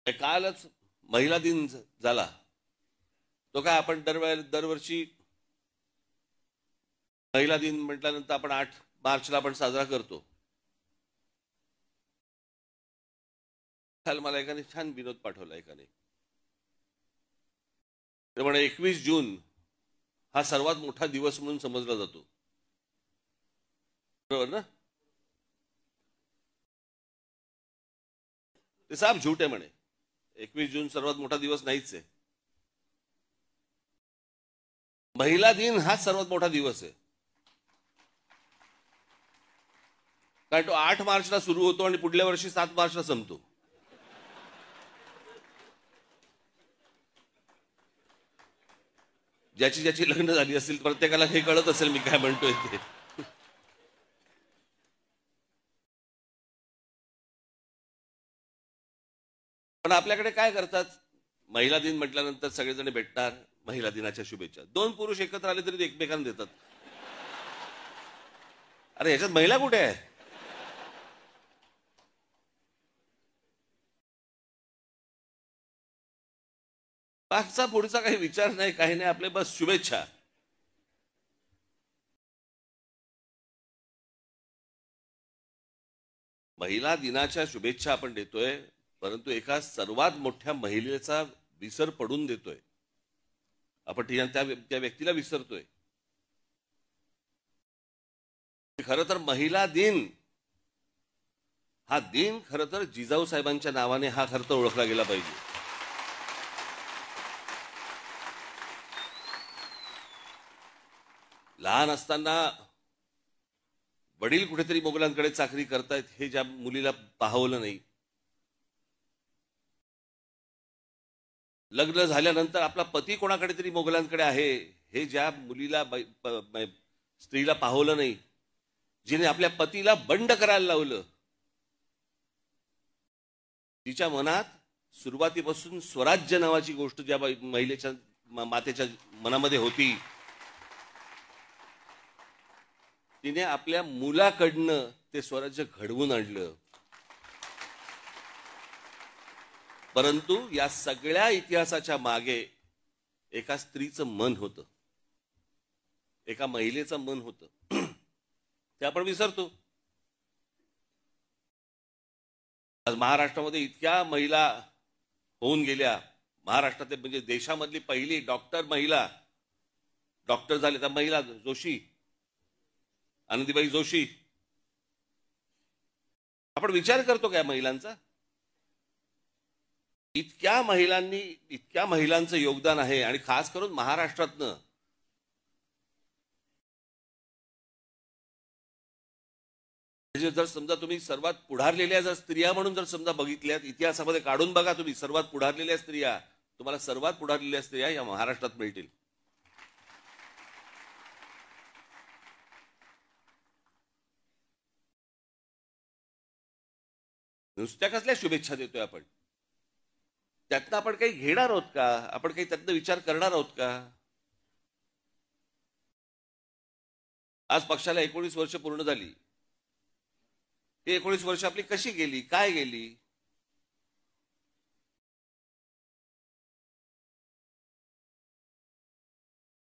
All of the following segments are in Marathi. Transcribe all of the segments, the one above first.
कालच महिला दिन झाला. तो काय आपण दरवर्षी महिला दिन म्हटल्यानंतर आपण 8 मार्चला आपण साजरा करतो. काल मला एकाने छान विनोद पाठवला. एकाने ते म्हणे 21 जून हा सर्वात मोठा दिवस म्हणून समजला जातो. बरोबर ना? ते साफ झूट आहे म्हणे. 21 जून सर्वात मोठा दिवस नाहीच आहे. महिला दिन हाच सर्वात मोठा दिवस आहे. कारण तो 8 मार्चला सुरू होतो आणि पुढल्या वर्षी 7 मार्चला संपतो. ज्याची लग्न झाली असेल प्रत्येकाला हे कळत असेल मी काय म्हणतोय ते. पण आपल्याकडे काय करतात, महिला दिन म्हटल्यानंतर सगळेजण भेटणार, महिला दिनाच्या शुभेच्छा. 2 पुरुष एकत्र आले तरी एकमेकांना देतात. अरे ह्याच्यात महिला कुठे आहे? पाचचा पुढचा काही विचार नाही, काही नाही, आपले बस शुभेच्छा. महिला दिनाच्या शुभेच्छा आपण देतोय, परंतु एका सर्वात मोठ्या महिलेचा विसर पडून देतोय आपण. त्या व्यक्तीला विसरतोय. खरं तर महिला दिन हा दिन खरं तर जिजाऊ साहेबांच्या नावाने हा खरं तर ओळखला गेला पाहिजे. लहान असताना वडील कुठेतरी मोगलांकडे चाकरी करतायत हे ज्या मुलीला पाहवलं नाही, लग्न झाल्यानंतर आपला पती कोणाकडे तरी मोगलांकडे आहे हे ज्या मुलीला स्त्रीला पाहवलं नाही, जिने आपल्या पतीला बंड करायला लावलं, तिच्या मनात सुरुवातीपासून स्वराज्य नावाची गोष्ट ज्या महिलेच्या मातेच्या मनामध्ये होती, तिने आपल्या मुलाकडनं ते स्वराज्य घडवून आणलं. परंतु या सगळ्या इतिहासाच्या मागे एका स्त्रीचं मन होतं, एका महिलेचं मन होतं. ते आपण विसरतो. आज महाराष्ट्रामध्ये इतक्या महिला होऊन गेल्या. महाराष्ट्रात म्हणजे देशामधली पहिली डॉक्टर महिला डॉक्टर झाली त्या महिला जोशी, आनंदीबाई जोशी. आपण विचार करतो का महिलांचा? इतक्या महिलांचं योगदान आहे. आणि खास करून महाराष्ट्रातनं जर समजा तुम्ही सर्वात पुढारलेल्या जर स्त्रिया म्हणून जर समजा बघितल्यात, इतिहासामध्ये काढून बघा तुम्ही, सर्वात पुढारलेल्या स्त्रिया, तुम्हाला सर्वात पुढारलेल्या स्त्रिया या महाराष्ट्रात मिळतील. नुसत्या कसल्या शुभेच्छा देतोय आपण? त्यातनं आपण काही घेणार आहोत का? आपण काही त्यातनं विचार करणार आहोत का? आज पक्षाला 19 वर्ष पूर्ण झाली. ते 19 वर्ष आपली कशी गेली, काय गेली?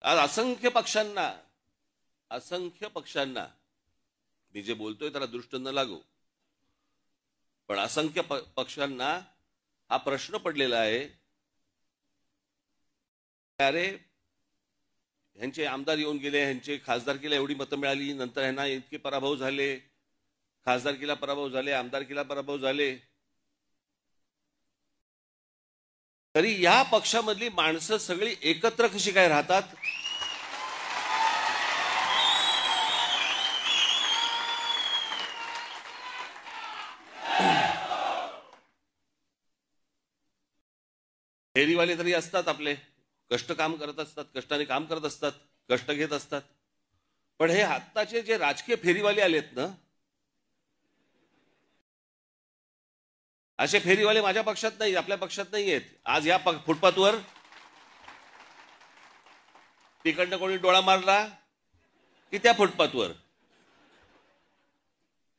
आज असंख्य पक्षांना मी जे बोलतोय त्याला दृष्ट न लागू, पण असंख्य पक्षांना हा प्रश्न पडलेला आहे, अरे ह्यांचे आमदार येऊन गेले, ह्यांचे खासदारकीला एवढी मतं मिळाली, नंतर ह्यांना इतके पराभव झाले, खासदारकीला पराभव झाले, आमदारकीला पराभव झाले, तरी या पक्षामधली माणसं सगळी एकत्र कशी काय राहतात? फेरीवाले तरी असतात, आपले कष्टाने काम करत असतात, कष्ट घेत असतात. पण हे आत्ताचे जे राजकीय फेरीवाले आलेत ना, असे फेरीवाले माझ्या पक्षात नाही, आपल्या पक्षात नाही आहेत. आज या फुटपाथवर तिकडनं कोणी डोळा मारला की त्या फुटपाथवर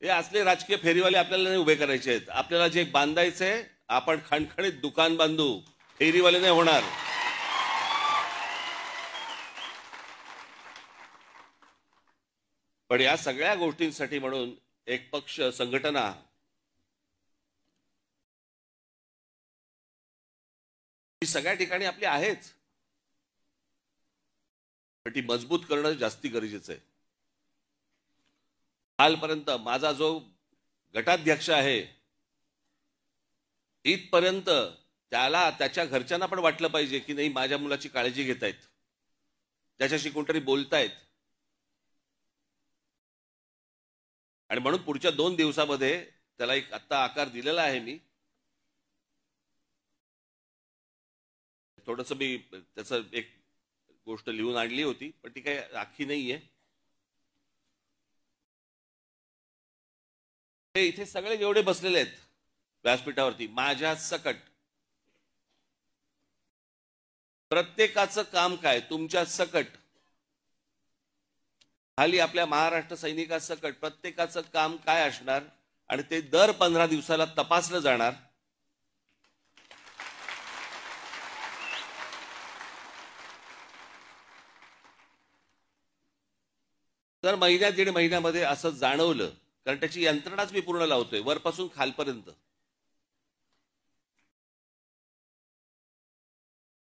हे असले राजकीय फेरीवाले आपल्याला नाही उभे करायचे आहेत. आपल्याला जे बांधायचंय, आपण खणखणीत दुकान बांधू, फेरीवाले नाही होणार. पण या सगळ्या गोष्टींसाठी म्हणून एक पक्ष, संघटना ही सगळ्या ठिकाणी आपली आहेच, पण ती मजबूत करणं जास्ती गरजेचं आहे. कालपर्यंत माझा जो गटाध्यक्ष आहे, इथपर्यंत त्याला त्याच्या घरच्यांना पण वाटलं पाहिजे की नाही, माझ्या मुलाची काळजी घेतायत, त्याच्याशी कोणतरी बोलतायत. आणि म्हणून पुढच्या 2 दिवसामध्ये त्याला एक आत्ता आकार दिलेला आहे मी. थोडंसं मी त्याचं एक गोष्ट लिहून आणली होती, पण ती काही आखी नाहीये. हे इथे सगळे जेवढे बसलेले आहेत व्यासपीठावरती, माझ्या सकट प्रत्येकाचं काम काय, तुमच्या सकट खाली आपल्या महाराष्ट्र सैनिकासकट प्रत्येकाचं काम काय असणार, आणि ते दर 15 दिवसाला तपासलं जाणार. तर महिन्यात 1.5 महिन्यामध्ये असं जाणवलं, कारण त्याची यंत्रणाच मी पूर्ण लावतोय वरपासून खालपर्यंत.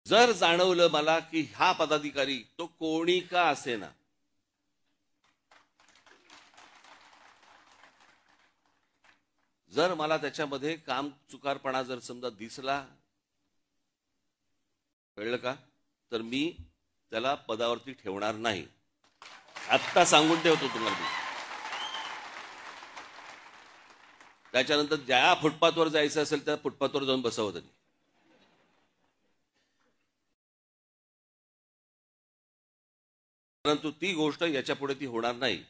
जर जाणवलं मला की हा पदाधिकारी, तो कोणी का असेना, जर मला त्याच्यामध्ये काम चुकारपणा जर समजा दिसला, कळलं का, तर मी त्याला पदावरती ठेवणार नाही. आत्ता सांगून ठेवतो तुम्हाला मी. त्याच्यानंतर ज्या फुटपाथवर जायचं असेल त्या फुटपाथवर जाऊन बसवत त्यांनी. परंतु ती गोष्ट याच्या पुढे ती होणार नाही.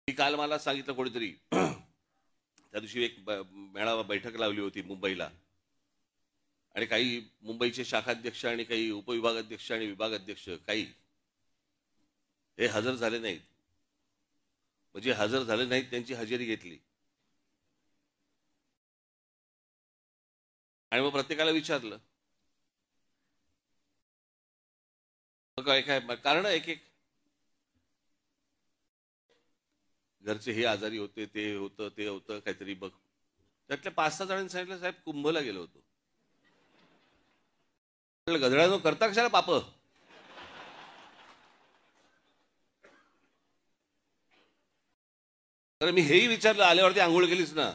काल मला सांगितलं कोणीतरी, त्या दिवशी एक मेळावा बैठक लावली होती मुंबईला, आणि काही मुंबईचे शाखाध्यक्ष आणि काही उपविभागाध्यक्ष आणि विभागाध्यक्ष काही हे हजर झाले नाहीत. म्हणजे हजर झाले नाहीत, त्यांची हजेरी घेतली. आणि मग प्रत्येकाला विचारलं, काय काय कारण, एक एक घरचे हे आजारी होते, ते होतं काहीतरी बघ. त्यातल्या 5-6 जणांनी सांगितलं, साहेब कुंभला गेलो होतो. गधड्यानो करता कशाला पाप. तर मी हेही विचारलं, आल्यावरती आंघोळ केलीच ना.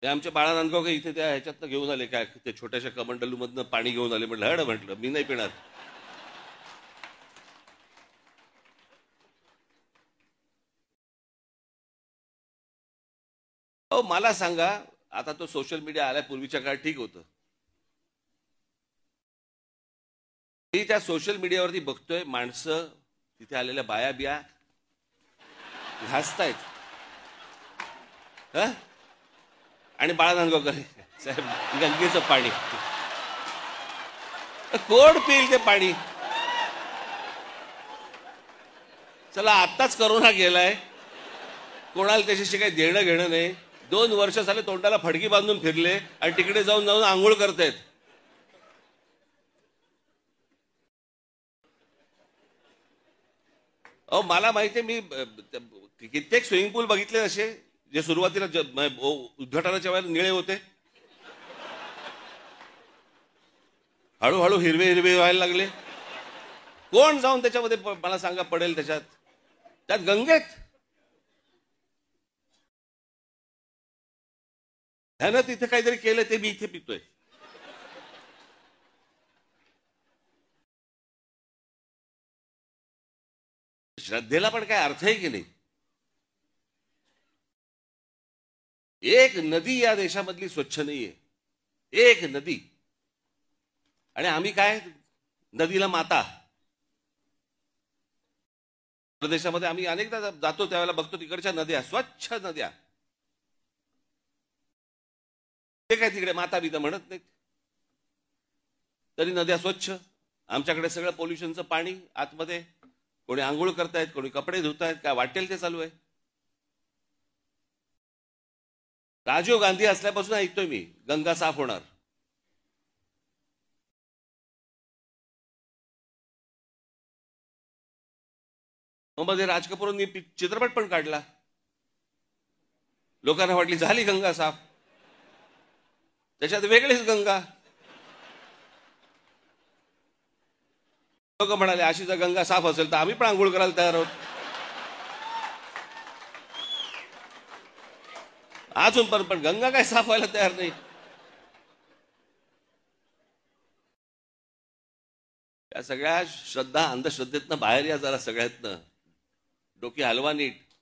ते आमच्या बाळा नांदगाव इथे त्या ह्याच्यातनं घेऊन आले, काय ते छोट्याशा कमंडलू मधनं पाणी घेऊन आले. म्हटलं हड, म्हटलं मी नाही पिणार. हो मला सांगा, आता तो सोशल मीडिया आल्या, पूर्वीच्या काळात ठीक होतं. मी त्या सोशल मीडियावरती बघतोय, माणसं तिथे आलेल्या बाया बिया हसतायत, आणि बाळा नांदगावकर साहेब गंगेचं पाणी कोण पिईल ते पाणी. चला आत्ताच करोना गेलाय, कोणाला त्याच्याशी काही देणं घेणं नाही. 2 वर्ष झाले तोंडाला फडकी बांधून फिरले, आणि तिकडे जाऊन जाऊन आंघोळ करतायत. अहो मला माहितीये, मी कित्येक स्विमिंग पूल बघितले असे, जे सुरुवातीला उद्घाटनाच्या वेळेला निळे होते, हळूहळू हिरवे हिरवे व्हायला लागले. कोण जाऊन त्याच्यामध्ये मला सांगा पडेल त्यात गंगेत. ह्यानं तिथे काहीतरी केलं, ते मी इथे पितोय. श्रद्धेला पण काय अर्थ आहे की नाही. एक नदी या देशामधली स्वच्छ नाहीये, एक नदी. आणि आम्ही काय नदीला माता. प्रदेशामध्ये आम्ही अनेकदा जातो, त्यावेळेला बघतो तिकडच्या नद्या स्वच्छ नद्या. ते काय तिकडे माता बिता म्हणत नाहीत, तरी नद्या स्वच्छ. आमच्याकडे सगळं पोल्युशनचं पाणी आतमध्ये, कोणी आंघोळ करतायत, कोणी कपडे धुतायत, काय वाटेल ते चालू आहे. राजीव गांधी असल्यापासून ऐकतोय मी गंगा साफ होणार. मग मध्ये राज कपूरांनी चित्रपट पण काढला. लोकांना वाटली झाली गंगा साफ. त्याच्यात वेगळीच गंगा. लोक म्हणाले अशी जर गंगा साफ असेल तर आम्ही पण आंघोळ करायला तयार आहोत. अजून पण गंगा काय साफ व्हायला तयार नाही. या सगळ्या श्रद्धा अंधश्रद्धेतनं बाहेर या जरा सगळ्यातनं. डोकी हलवा नीट.